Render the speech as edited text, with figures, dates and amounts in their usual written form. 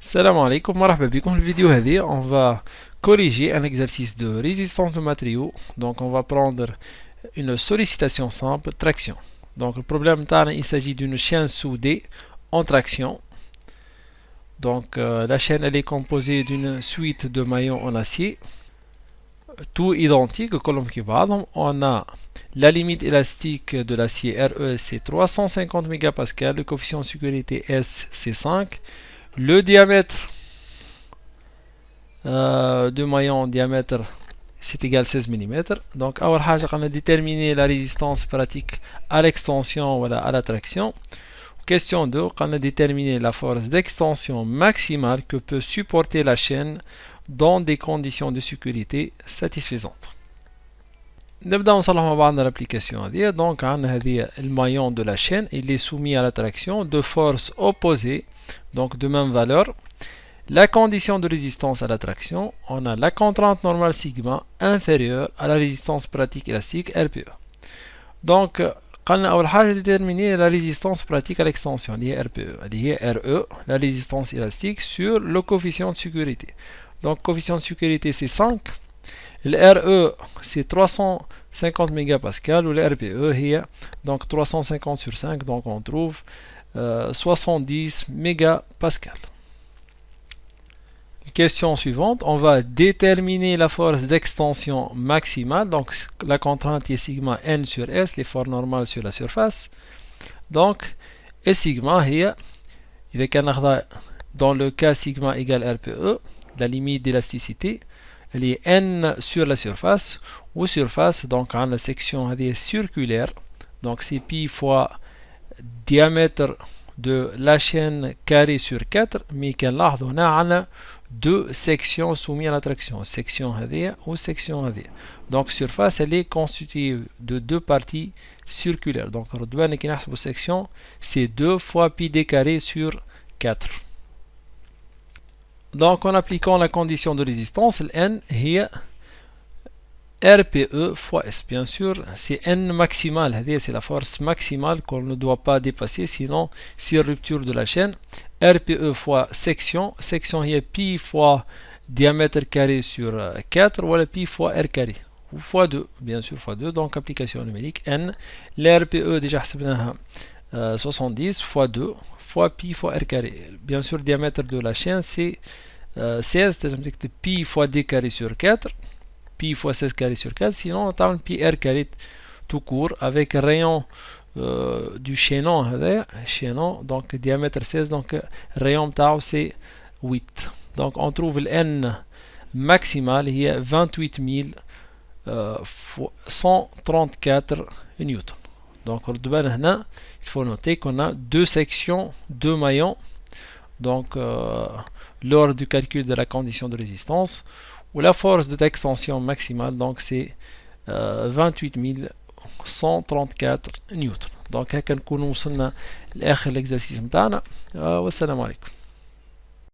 Salam alaikum, marhaba bikoum. Dans la vidéo هذه, on va corriger un exercice de résistance de matériaux. Donc on va prendre une sollicitation simple, traction. Donc le problème, il s'agit d'une chaîne soudée en traction. Donc la chaîne elle est composée d'une suite de maillons en acier, tout identique, colonne qui va. On a la limite élastique de l'acier RE, c'est 350 mégapascales, le coefficient de sécurité S, c'est 5. Le diamètre de maillon en diamètre, c'est égal à 16 mm. Donc, on va déterminer la résistance pratique à l'extension ou à la traction. Question 2, on a déterminé la force d'extension maximale que peut supporter la chaîne dans des conditions de sécurité satisfaisantes. نبدأ نصلح مع بعضنا l'application هذه. Donc هذه الماillon de la chaîne, il est soumis à la traction de forces opposées, donc de même valeur. La condition de résistance à la traction, on a la contrainte normale sigma inférieure à la résistance pratique élastique RPE. Donc قلنا أول حاجة déterminer la résistance pratique à l'extension اللي هي RPE, اللي هي RE, la résistance élastique sur le coefficient de sécurité. Donc coefficient de sécurité c'est 5. Le RE c'est 350 mégapascales ou le RPE هي donc 350 sur 5, donc on trouve 70 mégapascales. Question suivante, on va déterminer la force d'extension maximale. Donc la contrainte est sigma n sur s, l'effort normal sur la surface. Donc et sigma هي إذا كان dans le cas sigma égale RPE, la limite d'élasticité elle est n sur la surface, ou surface, donc on a la section circulaire, donc c'est pi fois diamètre de la chaîne carré sur 4, mais كنلاحظوا هنا عندنا deux sections soumises à la traction, section هذه ou section هذه. Donc surface elle est constituée de deux parties circulaires. Donc ردوان كي نحسبوا section c'est 2 fois pi d carré sur 4. Donc en appliquant la condition de résistance, N est RPE fois S. Bien sûr, c'est N maximal, c'est la force maximale qu'on ne doit pas dépasser, sinon c'est rupture de la chaîne. RPE fois section, section est pi fois diamètre carré sur 4, ou pi fois R carré, ou fois 2, bien sûr fois 2, donc application numérique N. l'RPE déjà 70 fois 2 fois pi fois r carré. Bien sûr, le diamètre de la chaîne c'est 16, c'est pi fois d carré sur 4, pi fois 16 carré sur 4, sinon on a pi r carré tout court avec rayon du chaînon, donc diamètre 16, donc rayon tau c'est 8. Donc on trouve le n maximal, il y a 28 134 newtons. Donc il faut noter qu'on a deux sections, deux maillons. Donc lors du calcul de la condition de résistance, où la force d'extension maximale donc c'est 28 134 newtons. Donc هكا نكونوا وصلنا لاخر l'exercice نتاعنا والسلام عليكم.